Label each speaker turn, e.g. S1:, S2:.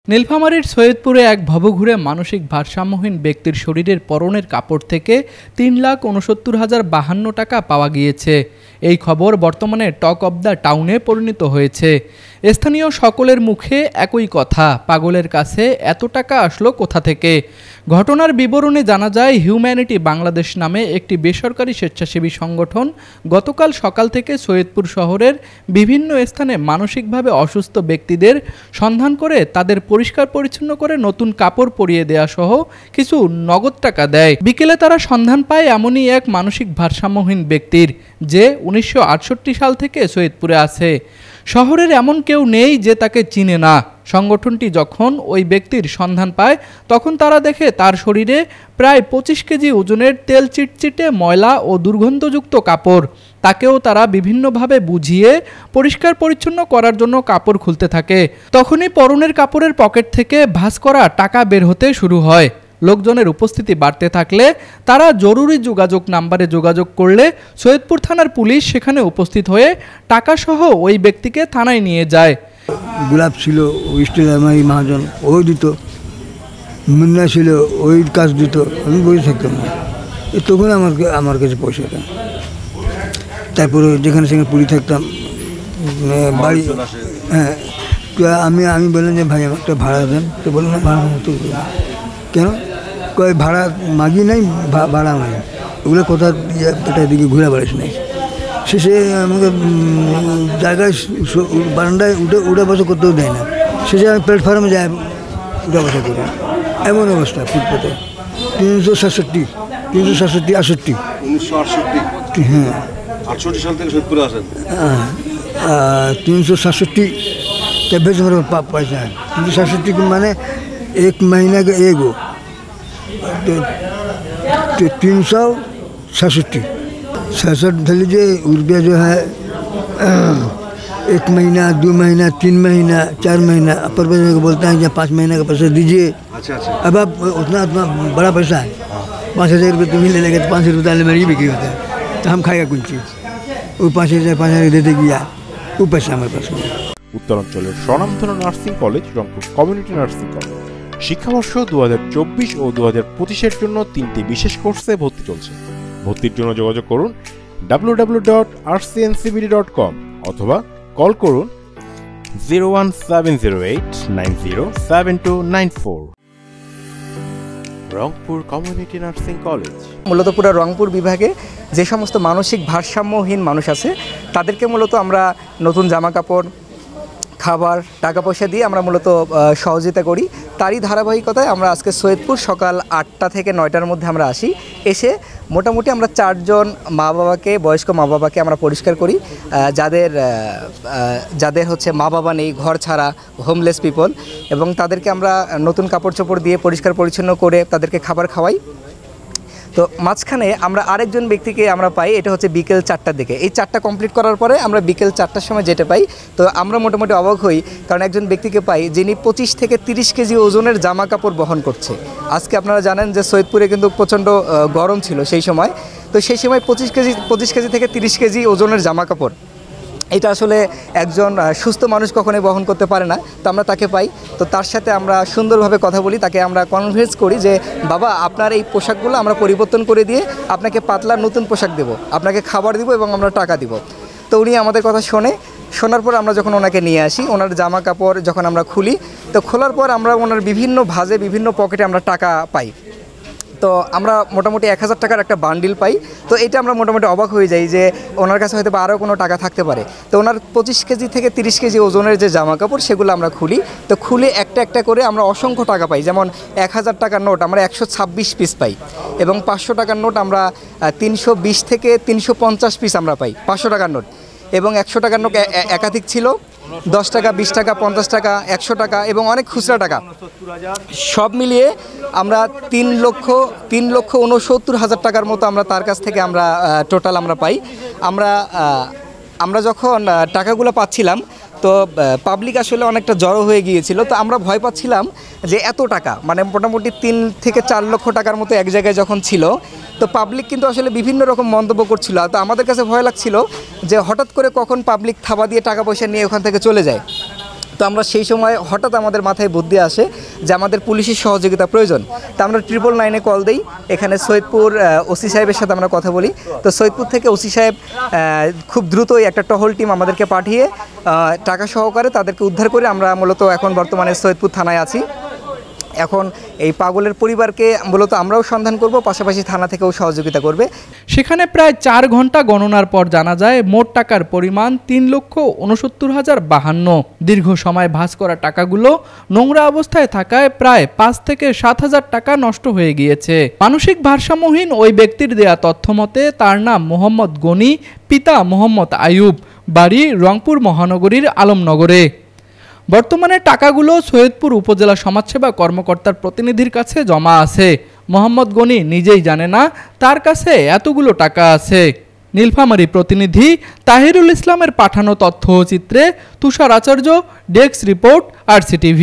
S1: নীলফামারীর সৈয়দপুরে এক ভবঘুরে মানসিক ভারসাম্যহীন ব্যক্তির শরীরের পরনের কাপড় থেকে ৩,৬৯,০৫২ টাকা পাওয়া গিয়েছে। এই খবর বর্তমানে টক অব দ্য টাউনে পরিণত হয়েছে। স্থানীয় সকলের মুখে একই কথা, পাগলের কাছে এত টাকা আসলো কোথা থেকে? ঘটনার বিবরণে জানা যায়, হিউম্যানিটি বাংলাদেশ নামে একটি বেসরকারি স্বেচ্ছাসেবী সংগঠন গতকাল সকাল থেকে সৈয়দপুর শহরের বিভিন্ন স্থানে মানসিকভাবে অসুস্থ ব্যক্তিদের সন্ধান করে তাদের পরিষ্কার পরিচ্ছন্ন করে নতুন কাপড় পরিয়ে দেয়া সহ কিছু নগদ টাকা দেয়। বিকেলে তারা সন্ধান পায় এমনই এক মানসিক ভারসাম্যহীন ব্যক্তির, যে 1968 সাল থেকে সৈয়দপুরে আছে। শহরের এমন কেউ নেই যে তাকে চিনে না। সংগঠনটি যখন ওই ব্যক্তির সন্ধান পায়, তখন তারা দেখে তার শরীরে প্রায় 25 কেজি ওজনের তেল চিটচিটে ময়লা ও দুর্গন্ধযুক্ত কাপড়। তাকেও তারা বিভিন্নভাবে বুঝিয়ে পরিষ্কার পরিচ্ছন্ন করার জন্য কাপড় খুলতে থাকে। তখনই পরনের কাপড়ের পকেট থেকে ভাঁজ করা টাকা বের হতে শুরু হয়। লোকজনের উপস্থিতি বাড়তে থাকলে তারা জরুরি যোগাযোগ নাম্বারে যোগাযোগ করলে সৈয়দপুর থানার পুলিশ সেখানে উপস্থিত হয়ে টাকাসহ ওই ব্যক্তিকে থানায় নিয়ে যায়।
S2: গোলাপ ছিল, ওই স্টেলামারি মহাজন ওই দিত, মুন্না ছিল ওই কাজ দিত, আমি বসে থাকতাম না। তখন আমার কাছে পয়সাটা, তারপরে যেখানে সেখানে পুরি থাকতাম বাড়ি। হ্যাঁ, আমি বললাম যে ভাই আমার একটা ভাড়া দেন, তো বললাম না ভাড়া তো কেন, কয় ভাড়া মাগি নাই, ভাড়া নাই, ওগুলো কোথা একটা দিকে ঘুরে বেড়াস নাই। শেষে আমাকে জায়গায় বারান্দায় উঠে বসা করতেও দেয় না। শেষে আমি প্ল্যাটফর্মে যাই উঠে বসা করি, এমন অবস্থা ফুটপাতে। 367, 68। 1968? হ্যাঁ,
S3: 68 সাল থেকে সৈয়দপুরে আসেন?
S2: হ্যাঁ, 367 तब से मेरे पैसा है। 367 माने एक महीना का एगो, तो 367 धर लीजिए रुपया जो है 1 महीना, 2 महीना, 3 महीना, 4 महीना पर को बोलता है कि 5 महीने का पैसा दीजिए।
S3: अच्छा।
S2: अब आप उतना बड़ा पैसा है, 5,000 रुपये तुम्हें ले लेंगे तो 500 रुपये डालने में ये बिक्री होता है, तो हम खाएगा कौन चीज़? वो 5,000 दे देगी यार, वो पैसा हमारे पास नहीं।
S4: উত্তরাঞ্চলের স্বনামধন্য nursing college Rangpur community nursing college শিক্ষাবর্ষ 2024 ও 2025 জন্য 3টি বিশেষ কোর্সে ভর্তি চলছে। ভর্তির জন্য যোগাযোগ করুন www.rcncbd.com অথবা কল করুন 01708907294। রংপুর কমিউনিটি নার্সিং কলেজ
S5: মূলত পুরো রংপুর বিভাগে যে সমস্ত মানসিক ভারসাম্যহীন মানুষ আছে, তাদেরকে মূলত আমরা নতুন জামা কাপড়, খাবার, টাকা পয়সা দিয়ে আমরা মূলত সহযোগিতা করি। তারই ধারাবাহিকতায় আমরা আজকে সৈয়দপুর সকাল 8টা থেকে 9টার মধ্যে আমরা আসি। এসে মোটামুটি আমরা 4 জন বয়স্ক মা বাবাকে আমরা পরিষ্কার করি, যাদের হচ্ছে মা বাবা নেই, ঘর ছাড়া, হোমলেস পিপল, এবং তাদেরকে আমরা নতুন কাপড় চোপড় দিয়ে পরিষ্কার পরিচ্ছন্ন করে তাদেরকে খাবার খাওয়াই। তো মাঝখানে আমরা আরেকজন ব্যক্তিকে আমরা পাই, এটা হচ্ছে বিকেল 4টার দিকে। এই 4টা কমপ্লিট করার পরে আমরা বিকেল 4টার সময় যেটা পাই, তো আমরা মোটামুটি অবাক হই, কারণ একজন ব্যক্তিকে পাই যিনি 25 থেকে 30 কেজি ওজনের জামা কাপড় বহন করছে। আজকে আপনারা জানেন যে সৈয়দপুরে কিন্তু প্রচণ্ড গরম ছিল সেই সময়, তো সেই সময় 25 কেজি থেকে 30 কেজি ওজনের জামা কাপড়, এটা আসলে একজন সুস্থ মানুষ কখনোই বহন করতে পারে না। তো আমরা তাকে পাই, তো তার সাথে আমরা সুন্দরভাবে কথা বলি, তাকে আমরা কনভিন্স করি যে বাবা আপনার এই পোশাকগুলো আমরা পরিবর্তন করে দিয়ে আপনাকে পাতলা নতুন পোশাক দেব, আপনাকে খাবার দিব এবং আমরা টাকা দিব। তো উনি আমাদের কথা শোনার পর আমরা যখন ওনাকে নিয়ে আসি, ওনার জামা কাপড় যখন আমরা খুলি, তো খোলার পর আমরা ওনার বিভিন্ন ভাঁজে, বিভিন্ন পকেটে আমরা টাকা পাই। তো আমরা মোটামুটি 1000 টাকার একটা বান্ডিল পাই। তো এটা আমরা মোটামুটি অবাক হয়ে যাই যে ওনার কাছে হয়তো আরও কোনো টাকা থাকতে পারে। তো ওনার 25 কেজি থেকে 30 কেজি ওজনের যে জামা কাপড়, সেগুলো আমরা খুলি। তো খুলে একটা একটা করে আমরা অসংখ্য টাকা পাই। যেমন 1000 টাকার নোট আমরা 126 পিস পাই, এবং 500 টাকার নোট আমরা 320 থেকে 350 পিস আমরা পাই 500 টাকার নোট, এবং 100 টাকার নোট একাধিক ছিল, 10 টাকা, 20 টাকা, 50 টাকা, 100 টাকা এবং অনেক খুচরা টাকা, সব মিলিয়ে আমরা 3,69,000 টাকার মতো আমরা তার কাছ থেকে আমরা টোটাল আমরা পাই। আমরা যখন টাকাগুলো পাচ্ছিলাম, তো পাবলিক আসলে অনেকটা জড়ো হয়ে গিয়েছিল। তো আমরা ভয় পাচ্ছিলাম যে এত টাকা, মানে মোটামুটি 3 থেকে 4 লক্ষ টাকার মতো এক জায়গায় যখন ছিল, তো পাবলিক কিন্তু আসলে বিভিন্ন রকম মন্তব্য করছিল। তো আমাদের কাছে ভয় লাগছিল যে হঠাৎ করে কখন পাবলিক থাবা দিয়ে টাকা পয়সা নিয়ে ওখান থেকে চলে যায়। তো আমরা সেই সময় হঠাৎ আমাদের মাথায় বুদ্ধি আসে যে আমাদের পুলিশের সহযোগিতা প্রয়োজন। তো আমরা 999-এ কল দিই, এখানে সৈয়দপুর ওসি সাহেবের সাথে আমরা কথা বলি। তো সৈয়দপুর থেকে ওসি সাহেব খুব দ্রুতই একটা টহল টিম আমাদেরকে পাঠিয়ে টাকা সহকারে তাদেরকে উদ্ধার করে আমরা মূলত এখন বর্তমানে সৈয়দপুর থানায় আছি। এখন এই পাগলের পরিবারকে মূলত আমরাও সন্ধান করব, পাশাপাশি থানা থেকেও সহযোগিতা করবে।
S1: সেখানে প্রায় 4 ঘন্টা গণনার পর জানা যায় মোট টাকার পরিমাণ 3,69,052। দীর্ঘ সময় ভাঁজ করা টাকাগুলো নোংরা অবস্থায় থাকায় প্রায় 5 থেকে 7,000 টাকা নষ্ট হয়ে গিয়েছে। মানসিক ভারসাম্যহীন ওই ব্যক্তির দেয়া তথ্য মতে তার নাম মোহাম্মদ গনি, পিতা মোহাম্মদ আয়ুব, বাড়ি রংপুর মহানগরীর আলমনগরে। বর্তমানে টাকাগুলো সৈয়দপুর উপজেলা সমাজসেবা কর্মকর্তার প্রতিনিধির কাছে জমা আছে। মোহাম্মদ গনি নিজেই জানে না তার কাছে এতগুলো টাকা আছে। নীলফামারী প্রতিনিধি তাহিরুল ইসলামের পাঠানো তথ্যচিত্রে তুষার আচার্য, ডেস্ক রিপোর্ট, RCTV।